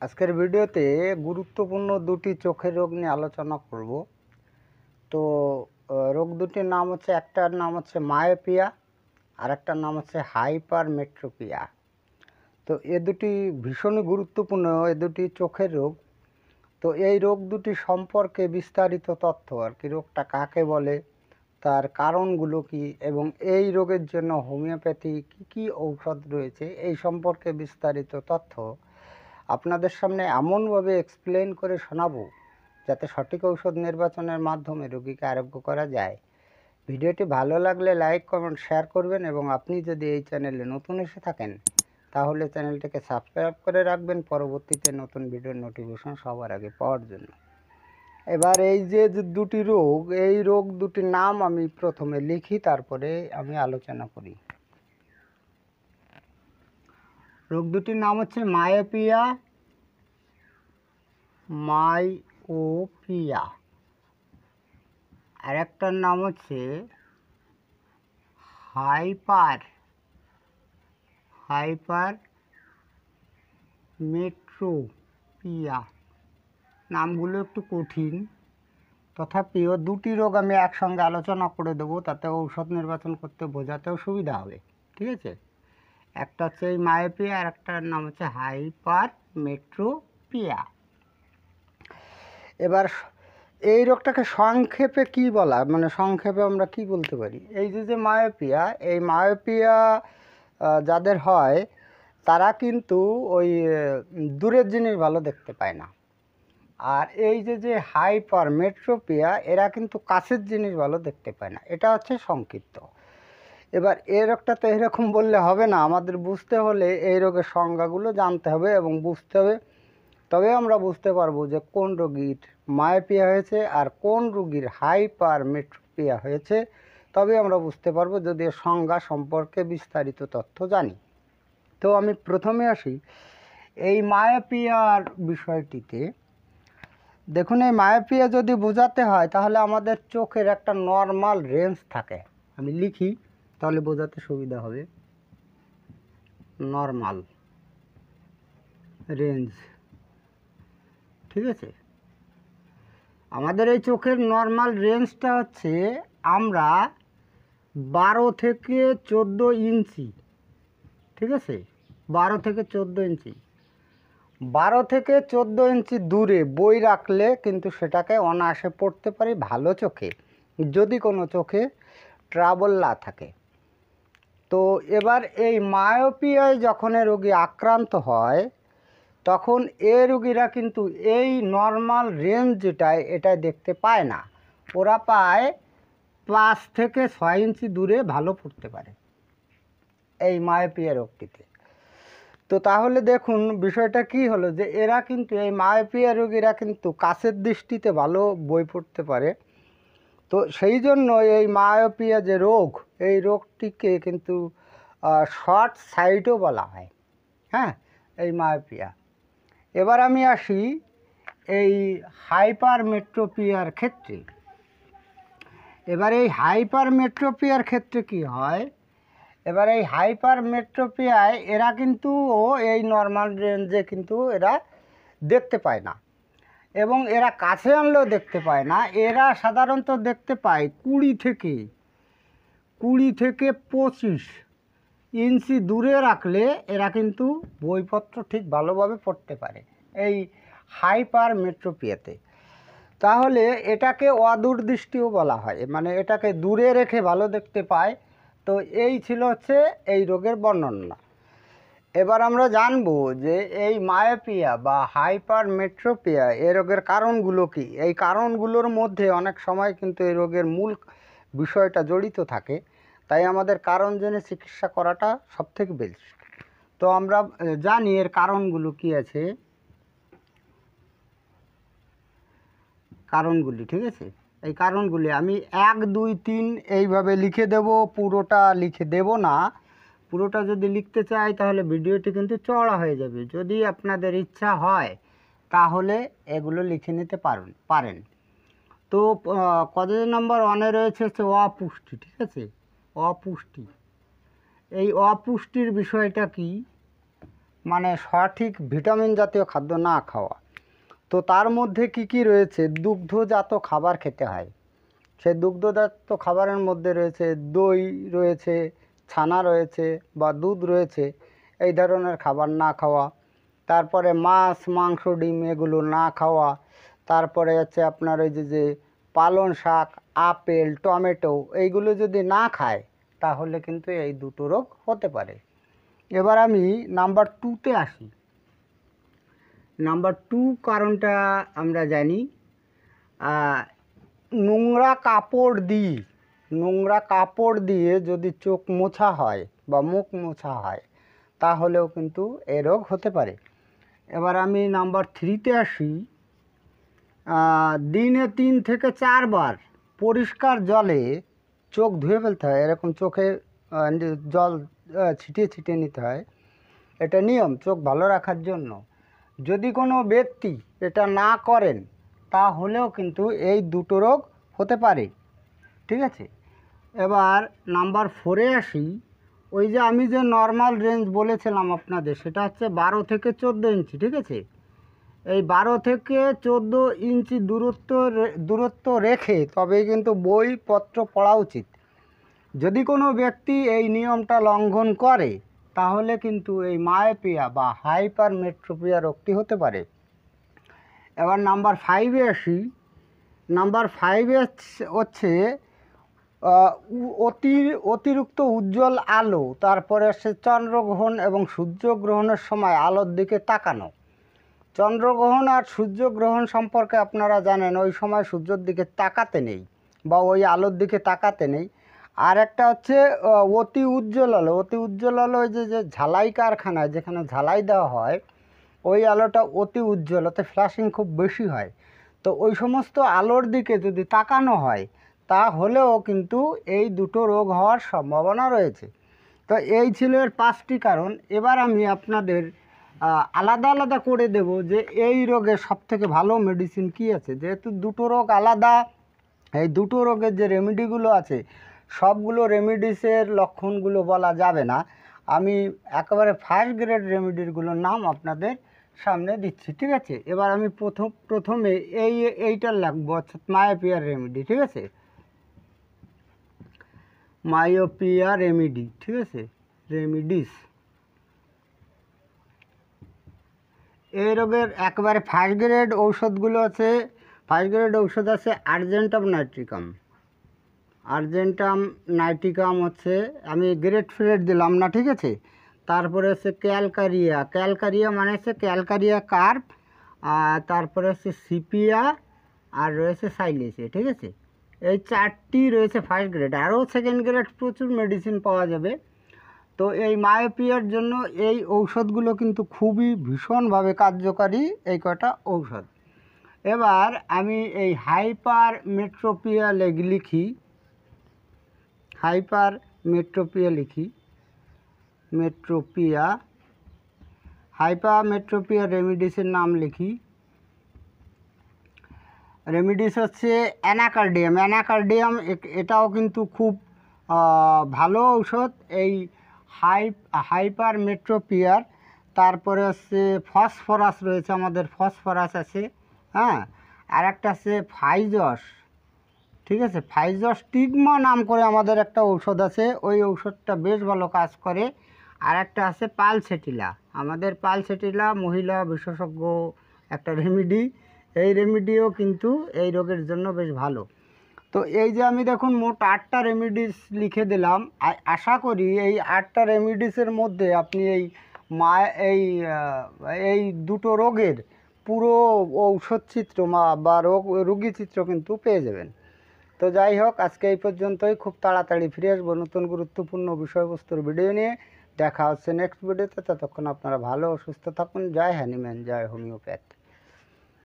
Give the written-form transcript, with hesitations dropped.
আজকের ভিডিওতে গুরুত্বপূর্ণ দুটি চোখের রোগ নিয়ে আলোচনা করব। তো রোগ দুটির নাম হচ্ছে, একটার নাম হচ্ছে মায়োপিয়া আর একটার নাম হচ্ছে হাইপারমেট্রোপিয়া। তো এ দুটি ভীষণই গুরুত্বপূর্ণ, এ দুটি চোখের রোগ। তো এই রোগ দুটি সম্পর্কে বিস্তারিত তথ্য আর কি, রোগটা কাকে বলে, তার কারণগুলো কি, এবং এই রোগের জন্য হোমিওপ্যাথি কি ঔষধ রয়েছে, এই সম্পর্কে বিস্তারিত তথ্য আপনাদের সামনে এমনভাবে এক্সপ্লেন করে শোনাবো যাতে সঠিক ঔষধ নির্বাচনের মাধ্যমে রোগীকে আরোগ্য করা যায়। ভিডিওটি ভালো লাগলে লাইক, কমেন্ট, শেয়ার করবেন এবং আপনি যদি এই চ্যানেলে নতুন এসে থাকেন তাহলে চ্যানেলটিকে সাবস্ক্রাইব করে রাখবেন পরবর্তীতে নতুন ভিডিওর নোটিফিকেশন সবার আগে পাওয়ার জন্য। এবার এই যে দুটি রোগ, এই রোগ দুটির নাম আমি প্রথমে লিখি, তারপরে আমি আলোচনা করি। রোগ দুটির নাম হচ্ছে মায়োপিয়া, আর একটার নাম হচ্ছে হাইপারমেট্রোপিয়া। নামগুলো একটু কঠিন, তথাপিও দুটি রোগ আমি একসঙ্গে আলোচনা করে দেবো, তাতে ঔষধ নির্বাচন করতে বোঝাতেও সুবিধা হবে। ঠিক আছে, একটা হচ্ছে এই মায়োপিয়া আর একটার নাম হচ্ছে হাইপারমেট্রোপিয়া। এবার এই রোগটাকে সংক্ষেপে কি বলা, মানে সংক্ষেপে আমরা কি বলতে পারি, এই যে মায়োপিয়া, এই মায়োপিয়া যাদের হয় তারা কিন্তু ওই দূরের জিনিস ভালো দেখতে পায় না। আর এই যে হাইপারমেট্রোপিয়া, এরা কিন্তু কাছের জিনিস ভালো দেখতে পায় না। এটা হচ্ছে সংক্ষিপ্ত। এবার এই রোগটা তো এরকম বললে হবে না, আমাদের বুঝতে হলে এই রোগের সংজ্ঞাগুলো জানতে হবে এবং বুঝতে হবে, তবে আমরা বুঝতে পারবো যে কোন রোগীর মায়োপিয়া হয়েছে আর কোন রোগীর হাইপারমেট্রোপিয়া হয়েছে। তবে আমরা বুঝতে পারবো যদি এর সংজ্ঞা সম্পর্কে বিস্তারিত তথ্য জানি। তো আমি প্রথমে আসি এই মায়োপিয়ার বিষয়টিতে। দেখুন, এই মায়োপিয়া যদি বোঝাতে হয় তাহলে আমাদের চোখের একটা নর্মাল রেঞ্জ থাকে। আমি লিখি তাহলে বোঝাতে সুবিধা হবে। নর্মাল রেঞ্জ, ঠিক আছে। আমাদের এই চোখের নর্মাল রেঞ্জটা হচ্ছে, আমরা 12 থেকে 14 ইঞ্চি, ঠিক আছে, 12 থেকে 14 ইঞ্চি, 12 থেকে 14 ইঞ্চি দূরে বই রাখলে কিন্তু সেটাকে অনায়াসে পড়তে পারি ভালো চোখে, যদি কোনো চোখে ট্রাবল না থাকে। তো এবার এই মায়োপিয়ায় যখন রোগী আক্রান্ত হয় তখন এ রোগীরা কিন্তু এই নর্মাল রেঞ্জ যেটায় এটাই দেখতে পায় না। ওরা পায় 5 থেকে 6 ইঞ্চি দূরে ভালো পড়তে পারে এই মায়োপিয়া রোগটিতে। তো তাহলে দেখুন বিষয়টা কি হলো, যে এরা কিন্তু এই মায়োপিয়া রোগীরা কিন্তু কাছের দৃষ্টিতে ভালো বই পড়তে পারে। তো সেই জন্য এই মায়োপিয়া যে রোগ, এই রোগটিকে কিন্তু শর্ট সাইটও বলা হয়। হ্যাঁ, এই মায়োপিয়া। এবার আমি আসি এই হাইপারমেট্রোপিয়ার ক্ষেত্রে। এবার এই হাইপারমেট্রোপিয়ার ক্ষেত্রে কি হয়, এবার এই হাইপারমেট্রোপিয়ায় এরা কিন্তু এই নর্মাল রেঞ্জে কিন্তু এরা দেখতে পায় না, এবং এরা কাছে আনলেও দেখতে পায় না। এরা সাধারণত দেখতে পায় 20 থেকে 25 ইঞ্চি দূরে রাখলে এরা কিন্তু বইপত্র ঠিক ভালোভাবে পড়তে পারে এই হাইপারমেট্রোপিয়াতে। তাহলে এটাকে অদূরদৃষ্টিও বলা হয়, মানে এটাকে দূরে রেখে ভালো দেখতে পায়। তো এই ছিল হচ্ছে এই রোগের বর্ণনা। এবার আমরা জানবো যে এই মায়োপিয়া বা হাইপারমেট্রোপিয়া এই রোগের কারণগুলো কি। এই কারণগুলোর মধ্যে অনেক সময় কিন্তু এই রোগের মূল বিষয়টা জড়িত থাকে, তাই আমাদের কারণ জেনে চিকিৎসা করাটা সবথেকে বেশি। তো আমরা জানি এর কারণগুলো কি আছে, কারণগুলি, ঠিক আছে। এই কারণগুলি আমি 1, 2, 3 এইভাবে লিখে দেব, পুরোটা লিখে দেব না। পুরোটা যদি লিখতে চাই তাহলে ভিডিওটি কিন্তু চড়া হয়ে যাবে। যদি আপনাদের ইচ্ছা হয় তাহলে এগুলো লিখে নিতে পারেন। তো কতদিন নম্বর 1-এ রয়েছে হচ্ছে অপুষ্টি, ঠিক আছে, অপুষ্টি। এই অপুষ্টির বিষয়টা কি, মানে সঠিক ভিটামিন জাতীয় খাদ্য না খাওয়া। তো তার মধ্যে কি কি রয়েছে? দুগ্ধজাত খাবার খেতে হয়। সেই দুগ্ধজাত খাবারের মধ্যে রয়েছে দই রয়েছে, ছানা রয়েছে বা দুধ রয়েছে, এই ধরনের খাবার না খাওয়া। তারপরে মাছ, মাংস, ডিম এগুলো না খাওয়া। তারপরে হচ্ছে আপনার ওই যে পালং শাক, আপেল, টমেটো এইগুলো যদি না খায় তাহলে কিন্তু এই দুটো রোগ হতে পারে। এবার আমি নাম্বার 2-তে আসি। নাম্বার 2 কারণটা আমরা জানি, নোংরা কাপড় দিয়ে যদি চোখ মোছা হয় বা মুখ মোছা হয় তাহলেও কিন্তু এ রোগ হতে পারে। এবার আমি নাম্বার 3-তে আসি। দিনে 3 থেকে 4 বার পরিষ্কার জলে চোখ ধুয়ে ফেলতে হয়। এরকম চোখে জল ছিটিয়ে ছিটিয়ে নিতে হয়। এটা নিয়ম চোখ ভালো রাখার জন্য। যদি কোনো ব্যক্তি এটা না করেন তাহলেও কিন্তু এই দুটো রোগ হতে পারে। ঠিক আছে। এবার নাম্বার 4-এ আসি। ওই যে আমি যে নর্মাল রেঞ্জ বলেছিলাম আপনাদের, সেটা হচ্ছে 12 থেকে 14 ইঞ্চি। ঠিক আছে। এই 12 থেকে 14 ইঞ্চি দূরত্ব রেখে তবেই কিন্তু বইপত্র পড়া উচিত। যদি কোনো ব্যক্তি এই নিয়মটা লঙ্ঘন করে তাহলে কিন্তু এই মায়োপিয়া বা হাইপারমেট্রোপিয়া রোগটি হতে পারে। এবার নাম্বার 5-এ আসি। নাম্বার 5-এ হচ্ছে অতিরিক্ত উজ্জ্বল আলো, তারপরে আসছে চন্দ্রগ্রহণ এবং সূর্যগ্রহণের সময় আলোর দিকে তাকানো। চন্দ্রগ্রহণ আর সূর্যগ্রহণ সম্পর্কে আপনারা জানেন, ওই সময় সূর্যের দিকে তাকাতে নেই বা ওই আলোর দিকে তাকাতে নেই। আর একটা হচ্ছে অতি উজ্জ্বল আলো, ওই যে ঝালাই কারখানায় যেখানে ঝালাই দেওয়া হয় ওই আলোটা অতি উজ্জ্বল, ওতে ফ্ল্যাশিং খুব বেশি হয়। তো ওই সমস্ত আলোর দিকে যদি তাকানো হয় তাহলেও কিন্তু এই দুটো রোগ হওয়ার সম্ভাবনা রয়েছে। তো এই ছিল এর 5টি কারণ। এবার আমি আপনাদের আলাদা আলাদা করে দেব যে এই রোগের সবথেকে ভালো মেডিসিন কি আছে। যেহেতু দুটো রোগ আলাদা, এই দুটো রোগের যে রেমেডিগুলো আছে সবগুলো রেমেডিসের লক্ষণগুলো বলা যাবে না। আমি একেবারে ফার্স্ট গ্রেড রেমেডিগুলোর নাম আপনাদের সামনে দিচ্ছি। ঠিক আছে। এবার আমি প্রথমে এইটা লাগবো, অর্থাৎ মায়োপিয়ার রেমেডি। ঠিক আছে। Myopia remedy. ঠিক আছে। রেমিডিস। এই রোগের একেবারে ফার্স্ট গ্রেড ঔষধগুলো আছে। ফার্স্ট গ্রেড ঔষধ আছে আর্জেন্টাম নাইট্রিকাম হচ্ছে, আমি গ্রেড ফ্রেড দিলাম না। ঠিক আছে। তারপরে হচ্ছে ক্যালকারিয়া মানে হচ্ছে ক্যালকারিয়া কার্প, আর তারপরে হচ্ছে সিপিয়া, আর রয়েছে সাইলেসিয়া। ঠিক আছে। এই 4টি রয়েছে ফার্স্ট গ্রেড। আরও সেকেন্ড গ্রেড প্রচুর মেডিসিন পাওয়া যাবে। তো এই মায়োপিয়ার জন্য এই ঔষধগুলো কিন্তু খুবই ভীষণভাবে কার্যকারী, এই কটা ঔষধ। এবার আমি এই হাইপারমেট্রোপিয়া রেমিডিসের নাম লিখি। রেমিডিস হচ্ছে অ্যানাকার্ডিয়াম। এটাও কিন্তু খুব ভালো ঔষধ এই হাইপারমেট্রোপিয়ার। তারপরে হচ্ছে ফসফরাস রয়েছে, আমাদের ফসফরাস আছে। হ্যাঁ। আর একটা আছে ফাইজস। ঠিক আছে। ফাইজস স্টিগমা নাম করে আমাদের একটা ঔষধ আছে, ওই ঔষধটা বেশ ভালো কাজ করে। আর একটা আছে পালসেটিলা, আমাদের পালসেটিলা মহিলা বিশেষজ্ঞ একটা রেমিডি। এই রেমিডিও কিন্তু এই রোগের জন্য বেশ ভালো। তো এই যে আমি দেখুন মোট 8টা রেমিডিস লিখে দিলাম। আশা করি এই 8টা রেমিডিসের মধ্যে আপনি এই দুটো রোগের পুরো ঔষধ চিত্র বা রোগী চিত্র কিন্তু পেয়ে যাবেন। তো যাই হোক, আজকে এই পর্যন্তই। খুব তাড়াতাড়ি ফিরে আসবো নতুন গুরুত্বপূর্ণ বিষয়বস্তুর ভিডিও নিয়ে। দেখা হচ্ছে নেক্সট ভিডিওতে। ততক্ষণ আপনারা ভালো ও সুস্থ থাকুন। জয় হ্যানিম্যান, জয় হোমিওপ্যাথ।